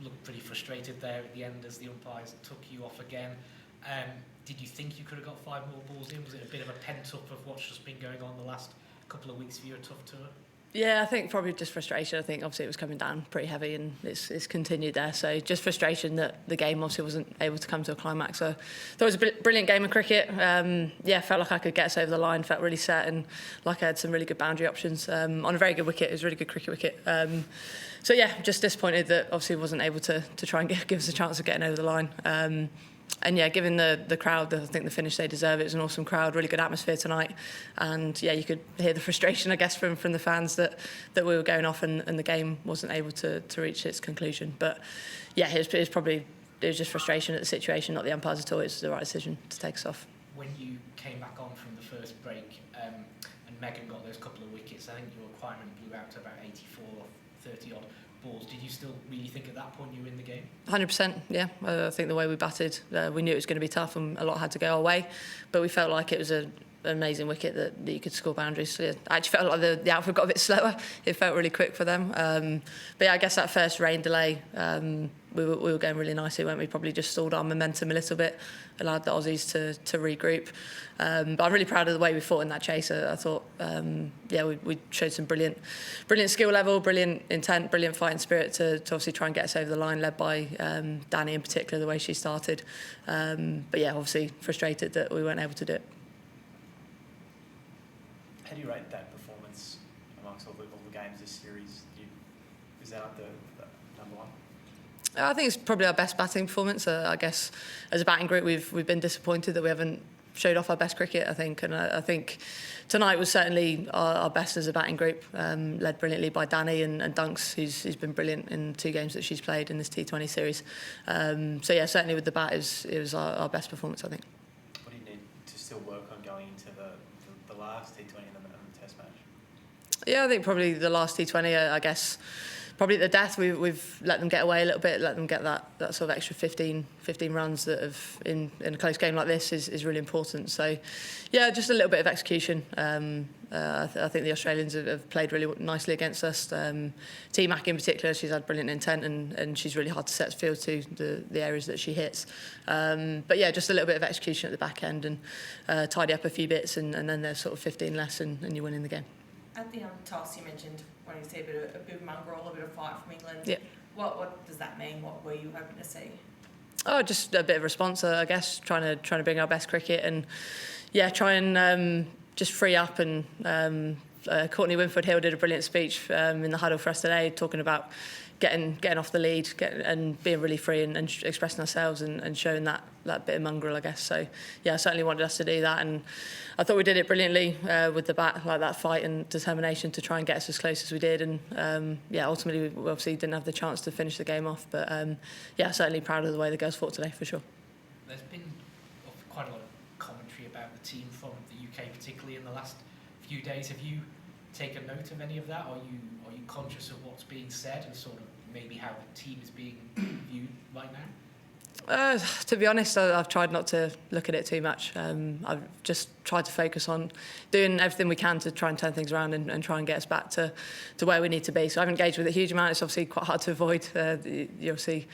looked pretty frustrated there at the end as the umpires took you off again. Did you think you could have got 5 more balls in? Was it a bit of a pent-up of what's just been going on the last couple of weeks for your tough tour? Yeah, I think probably just frustration. I think obviously it was coming down pretty heavy and it's continued there. So just frustration that the game obviously wasn't able to come to a climax. So that was a brilliant game of cricket. Felt like I could get us over the line, felt really set and like I had some really good boundary options on a very good wicket. It was a really good cricket wicket. Just disappointed that obviously wasn't able to try and give us a chance of getting over the line. Given the crowd, I think the finish they deserve. It was an awesome crowd, really good atmosphere tonight, and you could hear the frustration, I guess, from the fans that we were going off and the game wasn't able to reach its conclusion. But it was just frustration at the situation, not the umpires at all. It was the right decision to take us off. When you came back on from the first break and Megan got those couple of wickets, I think your requirement blew out to about 84 or 30 odd balls. Did you still really think at that point you were in the game? 100%, yeah. I think the way we batted, we knew it was going to be tough and a lot had to go our way, but we felt like it was an amazing wicket that you could score boundaries. So, I actually felt like the outfield got a bit slower. It felt really quick for them. I guess that first rain delay, we were going really nicely, weren't we? Probably just stalled our momentum a little bit, allowed the Aussies to regroup. But I'm really proud of the way we fought in that chase. I thought, we showed some brilliant skill level, brilliant intent, brilliant fighting spirit to obviously try and get us over the line, led by Danny in particular, the way she started. Obviously frustrated that we weren't able to do it. How do you rate that performance amongst all the games this series? Is that the number one? I think it's probably our best batting performance. I guess as a batting group, we've been disappointed that we haven't showed off our best cricket, I think. And I think tonight was certainly our best as a batting group, led brilliantly by Danny and Dunks, who's been brilliant in 2 games that she's played in this T20 series. Certainly with the bat, it was our best performance, I think. What do you need to still work on going into the last T20 and the Test match? Yeah, I think probably the last T20, I guess, probably at the death, we've let them get away a little bit, let them get that sort of extra 15 runs that have in a close game like this is really important. So, just a little bit of execution. I think the Australians have played really nicely against us. T-Mac in particular, she's had brilliant intent and she's really hard to set field to the areas that she hits. Just a little bit of execution at the back end and tidy up a few bits and then there's sort of 15 less and you're winning the game. At the toss, you mentioned when you see a bit of mongrel, a bit of fight from England. Yeah. What does that mean? What were you hoping to see? Oh, just a bit of response, I guess. Trying to bring our best cricket and try and just free up. And Courtney Winford-Hill did a brilliant speech in the huddle for us today, talking about getting off the lead and being really free and expressing ourselves and showing that bit of mongrel, I guess. So, I certainly wanted us to do that. And I thought we did it brilliantly with the bat, like that fight and determination to try and get us as close as we did. And, ultimately, we obviously didn't have the chance to finish the game off. But, certainly proud of the way the girls fought today, for sure. There's been quite a lot of commentary about the team from the UK, particularly in the last few days. Have you taken note of any of that? Are you conscious of what's being said and sort of maybe how the team is being viewed right now? To be honest, I've tried not to look at it too much. I've just tried to focus on doing everything we can to try and turn things around and try and get us back to where we need to be. So I've engaged with it a huge amount. It's obviously quite hard to avoid. You'll see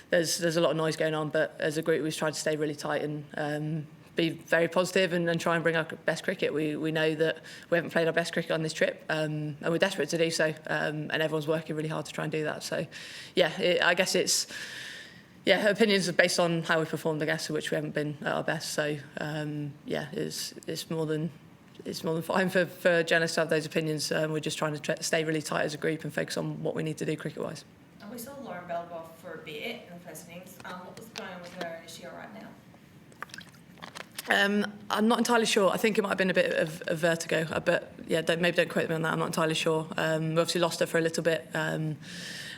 there's a lot of noise going on, but as a group we've tried to stay really tight and be very positive and try and bring our best cricket. We know that we haven't played our best cricket on this trip and we're desperate to do so and everyone's working really hard to try and do that. So I guess it's opinions are based on how we performed, I guess, which we haven't been at our best. So it's more than fine for journalists to have those opinions. We're just trying to stay really tight as a group and focus on what we need to do cricket wise. And we saw Lauren Bell go off for a bit in the first innings. What was going on with her? Is she all right now? I'm not entirely sure. I think it might have been a bit of vertigo, but maybe don't quote me on that. I'm not entirely sure. We obviously lost her for a little bit, and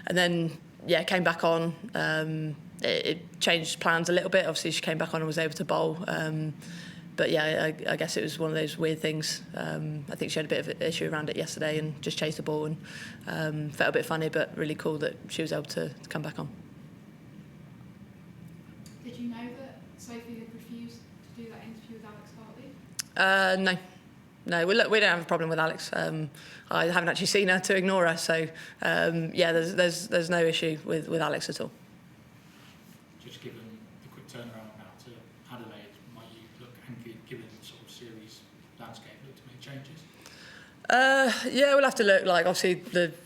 then came back on. It changed plans a little bit. Obviously, she came back on and was able to bowl. I guess it was one of those weird things. I think she had a bit of an issue around it yesterday and just chased the ball and felt a bit funny, but really cool that she was able to come back on. Did you know that Sophie had refused to do that interview with Alex Hartley? No. No, we don't have a problem with Alex. I haven't actually seen her to ignore her, so yeah, there's no issue with Alex at all. Just given the quick turnaround now to Adelaide, might you look, and given the sort of series landscape, look to make changes? Yeah, we'll have to look. Like obviously,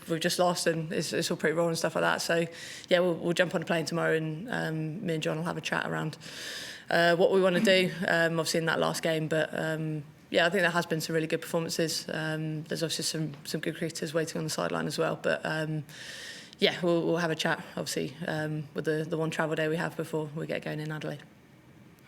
we've just lost, and it's all pretty raw and stuff like that. So yeah, we'll jump on a plane tomorrow, and me and John will have a chat around what we want to do. Obviously in that last game, but yeah, I think there has been some really good performances. There's obviously some good cricketers waiting on the sideline as well, but yeah, we'll have a chat obviously with the one travel day we have before we get going in Adelaide.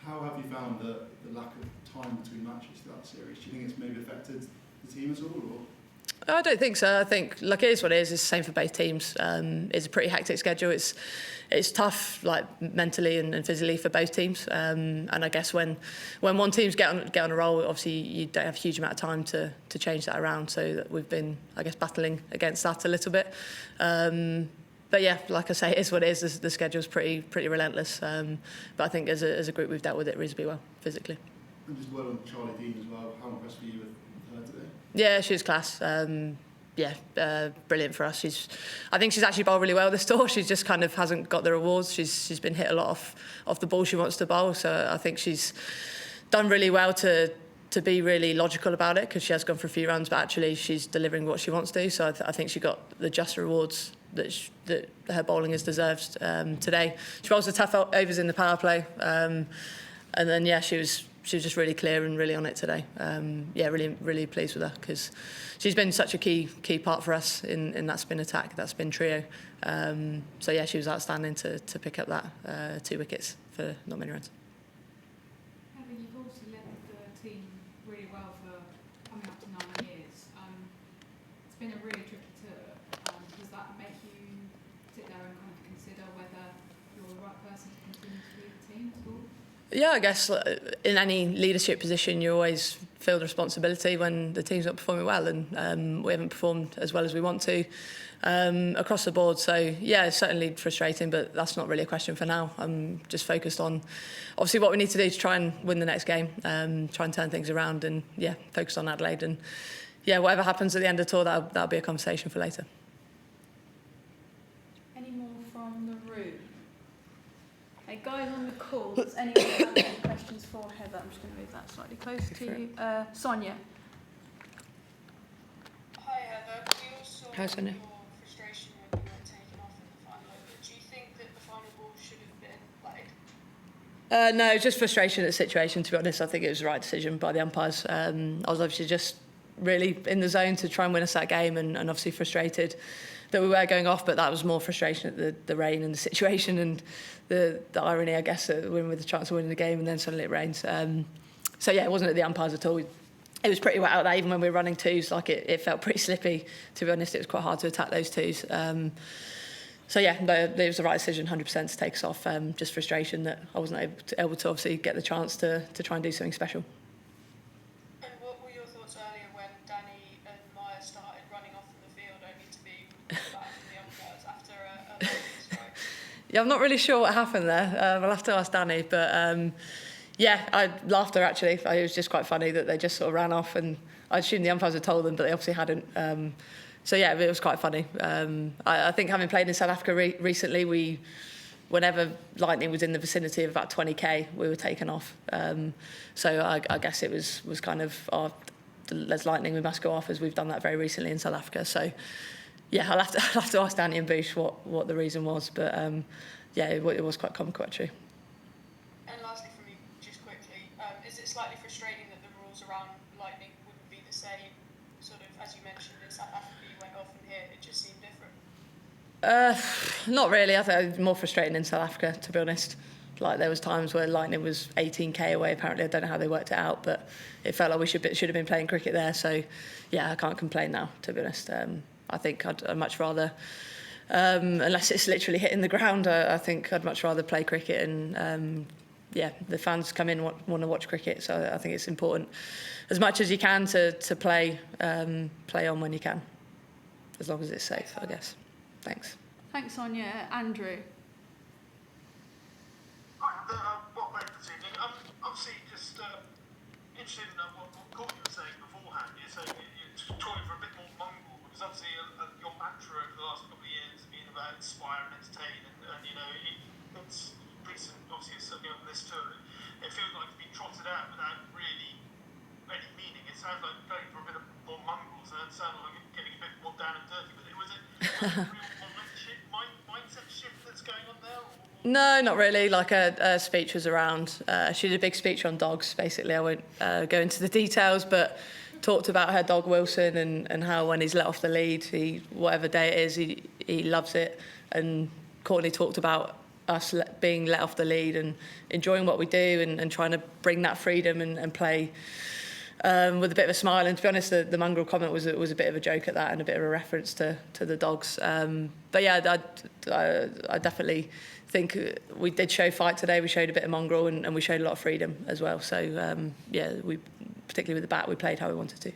How have you found the lack of time between matches throughout the series? Do you think it's maybe affected the team at all? Or? I don't think so. I think, like, it is what it is. It's the same for both teams. It's a pretty hectic schedule. It's tough, like mentally and physically for both teams. And I guess when one team's get on a roll, obviously you don't have a huge amount of time to change that around. So that we've been, I guess, battling against that a little bit. But yeah, like I say, it is what it is. The schedule's pretty relentless. But I think as a group we've dealt with it reasonably well physically. And just well on Charlie Dean as well. How impressed were you with her today? Yeah, she was class. Brilliant for us. I think she's actually bowled really well this tour. She just kind of hasn't got the rewards. She's been hit a lot off the ball she wants to bowl. So I think she's done really well to be really logical about it, because she has gone for a few runs, but actually she's delivering what she wants to. So I think she got the just rewards that her bowling has deserved today. She bowls the tough overs in the power play, and then yeah, she was just really clear and really on it today. Really pleased with her, because she's been such a key part for us in that spin attack, that spin trio. So yeah, she was outstanding to pick up that 2 wickets for not many runs. Heather, you've also led the team really well for coming up to 9 years. It's been a really tricky tour. Does that make you sit there and kind of consider whether you're the right person to continue to lead the team at all? Yeah, I guess in any leadership position you always feel the responsibility when the team's not performing well, and we haven't performed as well as we want to across the board. So yeah, it's certainly frustrating, but that's not really a question for now. I'm just focused on obviously what we need to do to try and win the next game, try and turn things around, and yeah, focus on Adelaide, and yeah, whatever happens at the end of the tour, that'll be a conversation for later. Any more from the room? Okay, guys on the call, does anyone have any questions for Heather? I'm just going to move that slightly closer to you. Sonia. Hi Heather, we all saw Hi, Sonia. your frustration when you were taken off in the final over. Do you think that the final ball should have been played? No, just frustration at the situation, to be honest. I think it was the right decision by the umpires. I was obviously just really in the zone to try and win us that game, and obviously frustrated that we were going off, but that was more frustration at the rain and the situation, and the irony, I guess, that we're with the chance of winning the game and then suddenly it rains. So yeah, it wasn't at the umpires at all. It was pretty wet out there, even when we were running twos. Like it felt pretty slippy, to be honest. It was quite hard to attack those twos. So yeah, it was the right decision, 100% to take us off. Just frustration that I wasn't able to obviously get the chance to try and do something special. And what were your thoughts earlier when Danny and Maya started running off from the field only to be back from the umpires after a lightning strike? Yeah, I'm not really sure what happened there. I'll have to ask Danny, but yeah, I laughed her actually. It was just quite funny that they just sort of ran off, and I assumed the umpires had told them, but they obviously hadn't. So yeah, it was quite funny. I think having played in South Africa recently, whenever lightning was in the vicinity of about 20k, we were taken off. So I guess it was kind of, there's lightning, we must go off, as we've done that very recently in South Africa. So yeah, I'll have to ask Danny and Bush what the reason was, but yeah, it was quite comical actually. And lastly from me, just quickly, is it slightly frustrating that the rules around lightning wouldn't be the same, sort of, as you mentioned, in South Africa you went off, and here it just seemed different? Not really. I think it was more frustrating in South Africa, to be honest. Like there was times where lightning was 18k away. Apparently, I don't know how they worked it out, but it felt like we should have been playing cricket there. So yeah, I can't complain now, to be honest. I think I'd much rather, unless it's literally hitting the ground, I think I'd much rather play cricket, and yeah, the fans come in want to watch cricket, so I think it's important as much as you can to play on when you can, as long as it's safe, I guess. Thanks. Thanks, Sonia. Andrew. Hi, what made this evening? Obviously, just interested in what Courtney was saying beforehand. saying you're calling for a bit more mongrel, because obviously your mantra over the last couple of years has been about inspire and entertain, and you know, it's recent, obviously, it's something on this tour. It feels like it's been trotted out without really any meaning. It sounds like going for a bit of more mongrels, and it sounded like it's getting a bit more down and dirty with it. Was it a real mindset shift that's going on there? No, not really. Like her speech was around, she did a big speech on dogs, basically. I won't go into the details, but talked about her dog Wilson and how when he's let off the lead, whatever day it is, he loves it. And Courtney talked about us being let off the lead and enjoying what we do and trying to bring that freedom and play with a bit of a smile. And to be honest, the mongrel comment was a bit of a joke at that and a bit of a reference to the dogs. But yeah, I definitely think we did show fight today. We showed a bit of mongrel and we showed a lot of freedom as well. So yeah, we particularly with the bat, we played how we wanted to.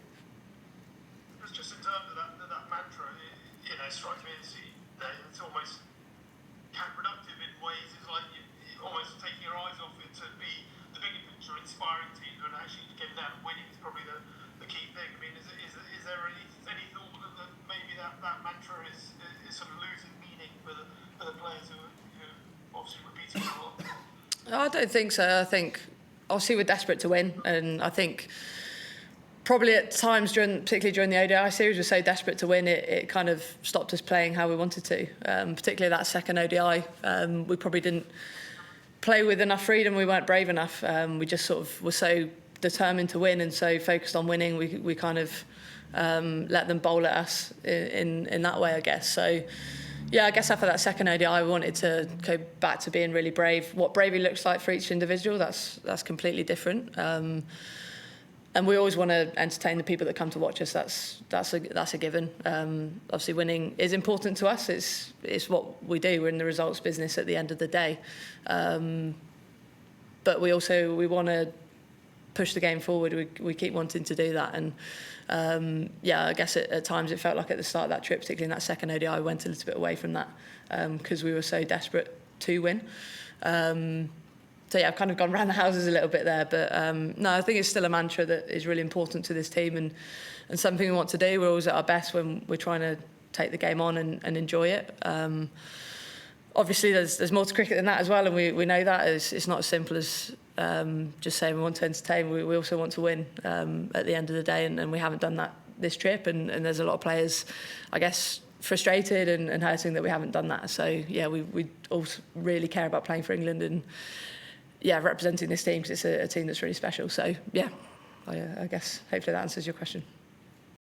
It's just in terms of that mantra, you know, strikes me as it's almost counterproductive in ways. It's like you're almost taking your eyes off it to be the bigger picture, inspiring teams, and actually getting down and winning is probably the key thing. I mean, is there any thought that maybe that mantra is sort of losing meaning for the players who obviously repeating it a lot? I don't think so. I think obviously we're desperate to win, and I think probably at times particularly during the ODI series, we're so desperate to win it kind of stopped us playing how we wanted to. Particularly that second ODI, we probably didn't play with enough freedom. We weren't brave enough. We just sort of were so determined to win and so focused on winning. We kind of let them bowl at us in that way, I guess. So. Yeah, I guess after that second ODI, we wanted to go back to being really brave. What bravery looks like for each individual, that's completely different. And we always want to entertain the people that come to watch us. That's a given. Obviously, winning is important to us. It's what we do. We're in the results business at the end of the day. But we want to push the game forward. We keep wanting to do that. And yeah, I guess at times it felt like at the start of that trip, particularly in that second ODI, I went a little bit away from that because we were so desperate to win. So yeah, I've kind of gone round the houses a little bit there, but no, I think it's still a mantra that is really important to this team and something we want to do. We're always at our best when we're trying to take the game on and enjoy it. Obviously, there's more to cricket than that as well, and we know that. It's not as simple as just saying we want to entertain. We also want to win at the end of the day, and we haven't done that this trip, and there's a lot of players, I guess, frustrated and hurting that we haven't done that. So, yeah, we all really care about playing for England and, yeah, representing this team because it's a team that's really special. So, yeah, I guess hopefully that answers your question.